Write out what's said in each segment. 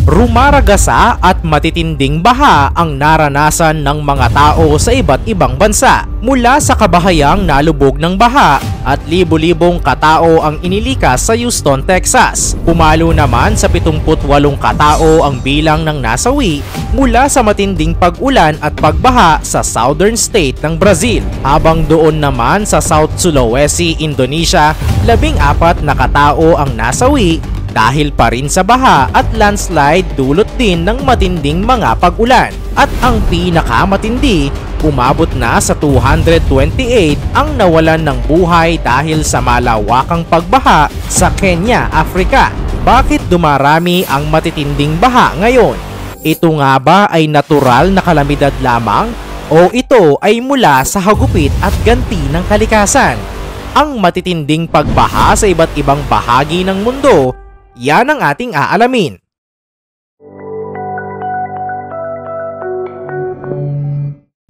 Rumaragasa at matitinding baha ang naranasan ng mga tao sa iba't ibang bansa. Mula sa kabahayang nalubog ng baha at libo-libong katao ang inilikas sa Houston, Texas. Pumalo naman sa 78 katao ang bilang ng nasawi mula sa matinding pag-ulan at pagbaha sa southern state ng Brazil. Habang doon naman sa South Sulawesi, Indonesia, 14 na katao ang nasawi dahil pa rin sa baha at landslide dulot din ng matinding mga pag-ulan. At ang pinakamatindi, umabot na sa 228 ang nawalan ng buhay dahil sa malawakang pagbaha sa Kenya, Africa. Bakit dumarami ang matitinding baha ngayon? Ito nga ba ay natural na kalamidad lamang o ito ay mula sa hagupit at ganti ng kalikasan? Ang matitinding pagbaha sa iba't ibang bahagi ng mundo, yan ang ating aalamin.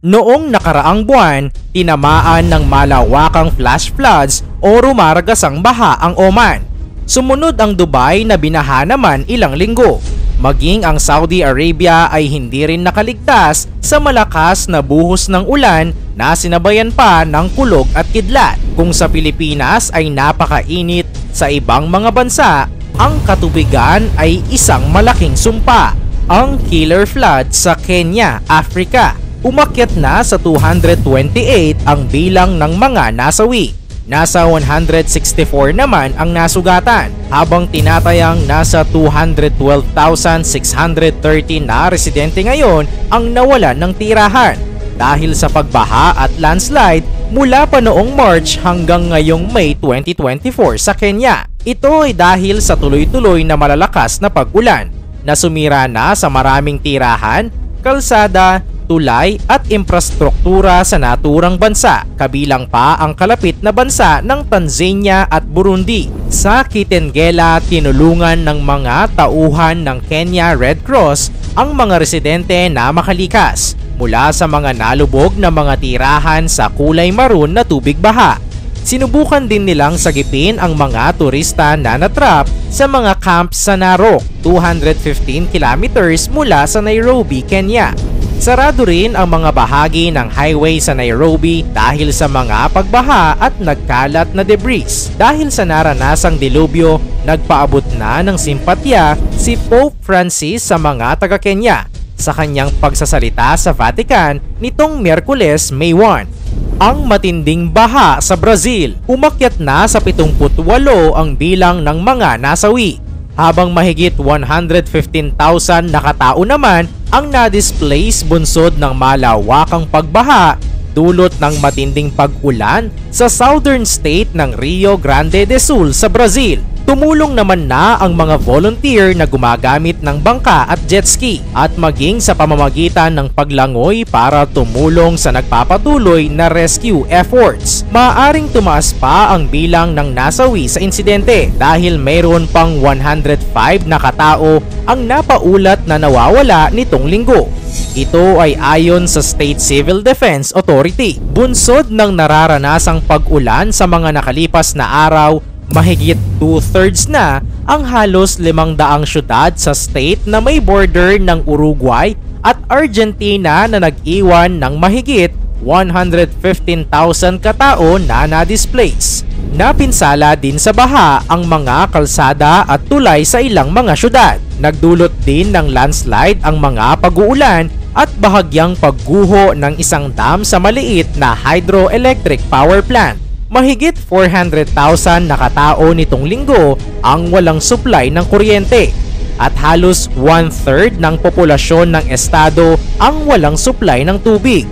Noong nakaraang buwan, tinamaan ng malawakang flash floods o rumaragasang baha ang Oman. Sumunod ang Dubai na binaha naman ilang linggo. Maging ang Saudi Arabia ay hindi rin nakaligtas sa malakas na buhos ng ulan na sinabayan pa ng kulog at kidlat. Kung sa Pilipinas ay napakainit, sa ibang mga bansa, ang katubigan ay isang malaking sumpa. Ang killer flood sa Kenya, Africa. Umakyat na sa 228 ang bilang ng mga nasawi. Nasa 164 naman ang nasugatan, habang tinatayang nasa 212,630 na residente ngayon ang nawalan ng tirahan dahil sa pagbaha at landslide mula pa noong March hanggang ngayong May 2024 sa Kenya. Ito ay dahil sa tuloy-tuloy na malalakas na pag-ulan na sumira na sa maraming tirahan, kalsada, tulay at infrastruktura sa naturang bansa, kabilang pa ang kalapit na bansa ng Tanzania at Burundi. Sa Kitengela, tinulungan ng mga tauhan ng Kenya Red Cross ang mga residente na makalikas mula sa mga nalubog na mga tirahan sa kulay maroon na tubig baha. Sinubukan din nilang sagipin ang mga turista na natrap sa mga camps sa Narok, 215 kilometers mula sa Nairobi, Kenya. Sarado rin ang mga bahagi ng highway sa Nairobi dahil sa mga pagbaha at nagkalat na debris. Dahil sa naranasang dilubyo, nagpaabot na ng simpatya si Pope Francis sa mga taga-Kenya sa kanyang pagsasalita sa Vatican nitong Miyerkules, May 1. Ang matinding baha sa Brazil, umakyat na sa 78 ang bilang ng mga nasawi, habang mahigit 115,000 na katao naman ang na-displace bunsod ng malawakang pagbaha dulot ng matinding pag-ulan sa southern state ng Rio Grande do Sul sa Brazil. Tumulong naman na ang mga volunteer na gumagamit ng bangka at jet ski at maging sa pamamagitan ng paglangoy para tumulong sa nagpapatuloy na rescue efforts. Maaaring tumaas pa ang bilang ng nasawi sa insidente dahil mayroon pang 105 na katao ang napaulat na nawawala nitong linggo. Ito ay ayon sa State Civil Defense Authority. Bunsod ng nararanasang pag-ulan sa mga nakalipas na araw, mahigit 2/3 na ang halos 500 syudad sa state na may border ng Uruguay at Argentina na nag-iwan ng mahigit 115,000 katao na na-displace. Napinsala din sa baha ang mga kalsada at tulay sa ilang mga syudad. Nagdulot din ng landslide ang mga pag-uulan at bahagyang pagguho ng isang dam sa maliit na hydroelectric power plant. Mahigit 400,000 na katao nitong linggo ang walang supply ng kuryente at halos 1/3 ng populasyon ng estado ang walang supply ng tubig.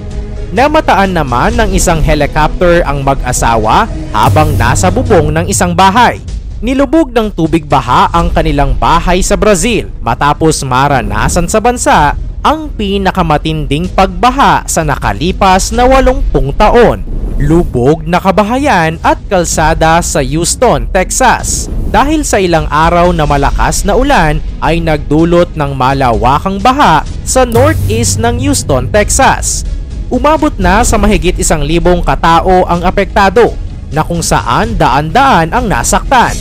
Namataan naman ng isang helicopter ang mag-asawa habang nasa bubong ng isang bahay. Nilubog ng tubig baha ang kanilang bahay sa Brazil matapos maranasan sa bansa ang pinakamatinding pagbaha sa nakalipas na 80 taon. Lubog na kabahayan at kalsada sa Houston, Texas. Dahil sa ilang araw na malakas na ulan ay nagdulot ng malawakang baha sa northeast ng Houston, Texas. Umabot na sa mahigit 1,000 katao ang apektado na kung saan daan-daan ang nasaktan.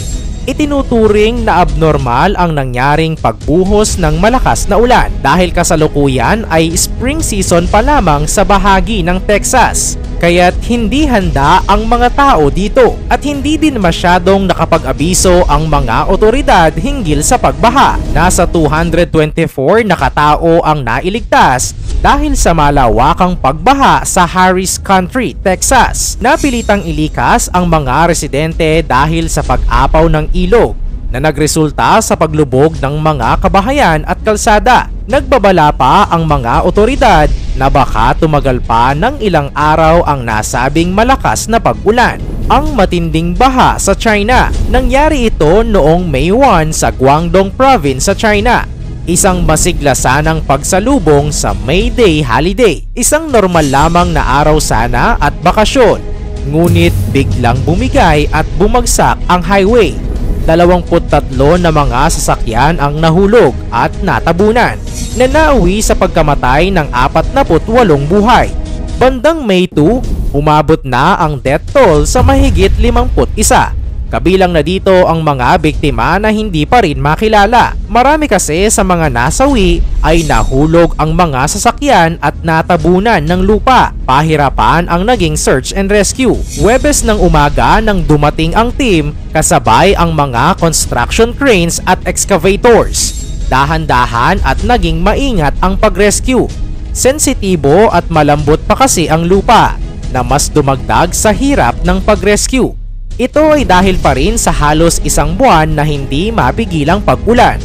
Itinuturing na abnormal ang nangyaring pagbuhos ng malakas na ulan dahil kasalukuyan ay spring season pa lamang sa bahagi ng Texas. Kaya't hindi handa ang mga tao dito at hindi din masyadong nakapag-abiso ang mga otoridad hinggil sa pagbaha. Nasa 224 na katao ang nailigtas dahil sa malawakang pagbaha sa Harris County, Texas. Napilitang ilikas ang mga residente dahil sa pag-apaw ng ilog na nagresulta sa paglubog ng mga kabahayan at kalsada. Nagbabala pa ang mga otoridad na baka tumagal pa ng ilang araw ang nasabing malakas na pag-ulan. Ang matinding baha sa China. Nangyari ito noong May 1 sa Guangdong Province sa China. Isang masiglasanang pagsalubong sa May Day holiday. Isang normal lamang na araw sana at bakasyon. Ngunit biglang bumigay at bumagsak ang highway. 23 na mga sasakyan ang nahulog at natabunan na nauwi sa pagkamatay ng 48 buhay. Bandang May 2, umabot na ang death toll sa mahigit 51. Kabilang na dito ang mga biktima na hindi pa rin makilala. Marami kasi sa mga nasawi ay nahulog ang mga sasakyan at natabunan ng lupa. Pahirapan ang naging search and rescue. Huwebes ng umaga nang dumating ang team kasabay ang mga construction cranes at excavators. Dahan-dahan at naging maingat ang pag-rescue. Sensitibo at malambot pa kasi ang lupa na mas dumagdag sa hirap ng pag-rescue. Ito ay dahil pa rin sa halos isang buwan na hindi mapigilang pag-ulan.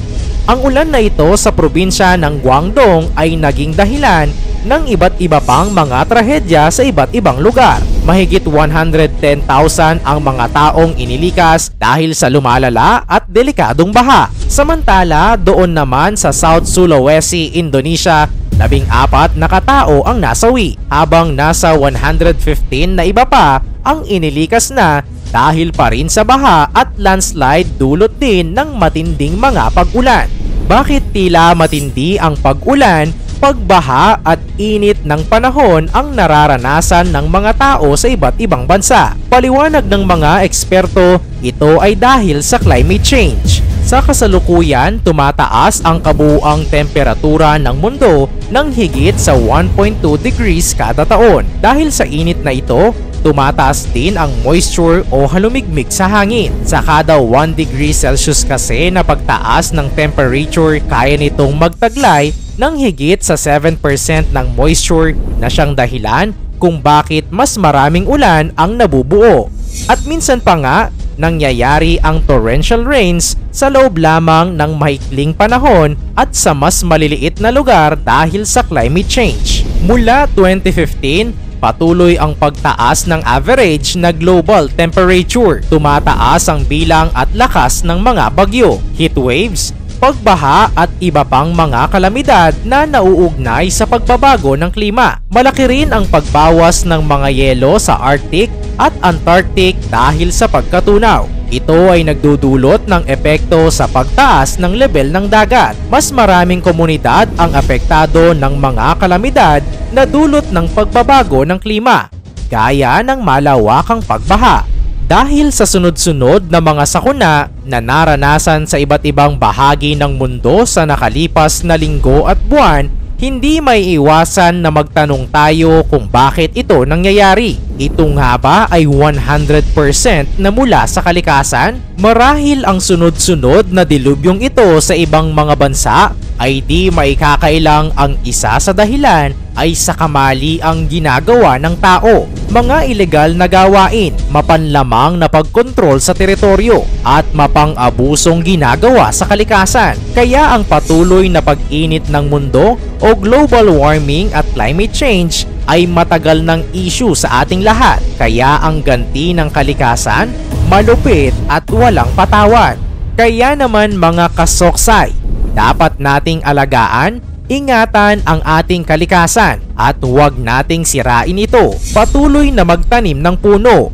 Ang ulan na ito sa probinsya ng Guangdong ay naging dahilan ng iba't iba pang mga trahedya sa iba't ibang lugar. Mahigit 110,000 ang mga taong inilikas dahil sa lumalala at delikadong baha. Samantala, doon naman sa South Sulawesi, Indonesia, 14 na katao ang nasawi habang nasa 115 na iba pa ang inilikas na dahil pa rin sa baha at landslide dulot din ng matinding mga pag-ulan. Bakit tila matindi ang pag-ulan, pagbaha at init ng panahon ang nararanasan ng mga tao sa iba't ibang bansa? Paliwanag ng mga eksperto, ito ay dahil sa climate change. Sa kasalukuyan, tumataas ang kabuuang temperatura ng mundo ng higit sa 1.2 degrees kada taon. Dahil sa init na ito, tumataas din ang moisture o halumigmig sa hangin. Sa kada 1 degree Celsius kasi na pagtaas ng temperature, kaya nitong magtaglay ng higit sa 7% ng moisture na siyang dahilan kung bakit mas maraming ulan ang nabubuo. At minsan pa nga, nangyayari ang torrential rains sa loob lamang ng maikling panahon at sa mas maliliit na lugar dahil sa climate change. Mula 2015, patuloy ang pagtaas ng average na global temperature. Tumataas ang bilang at lakas ng mga bagyo, heat waves, pagbaha at iba pang mga kalamidad na nauugnay sa pagbabago ng klima. Malaki rin ang pagbawas ng mga yelo sa Arctic at Antarctic dahil sa pagkatunaw. Ito ay nagdudulot ng epekto sa pagtaas ng level ng dagat. Mas maraming komunidad ang apektado ng mga kalamidad na dulot ng pagbabago ng klima, gaya ng malawakang pagbaha. Dahil sa sunod-sunod na mga sakuna na naranasan sa iba't ibang bahagi ng mundo sa nakalipas na linggo at buwan, hindi may iwasan na magtanong tayo kung bakit ito nangyayari. Ito nga ba ay 100% na mula sa kalikasan? Marahil ang sunod-sunod na dilubyong ito sa ibang mga bansa ay di maikakailang ang isa sa dahilan ay sa kamali ang ginagawa ng tao. Mga ilegal na gawain, mapanlamang na pagkontrol sa teritoryo at mapang-abusong ginagawa sa kalikasan. Kaya ang patuloy na pag-init ng mundo o global warming at climate change ay matagal ng issue sa ating lahat. Kaya ang ganti ng kalikasan, malupit at walang patawad. Kaya naman mga kasoksay, dapat nating alagaan, ingatan ang ating kalikasan at huwag nating sirain ito. Patuloy na magtanim ng puno.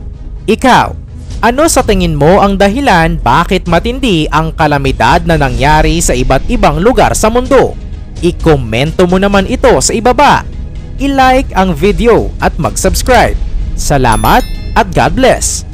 Ikaw, ano sa tingin mo ang dahilan bakit matindi ang kalamidad na nangyari sa iba't ibang lugar sa mundo? I-komento mo naman ito sa ibaba. I-like ang video at mag-subscribe. Salamat at God bless!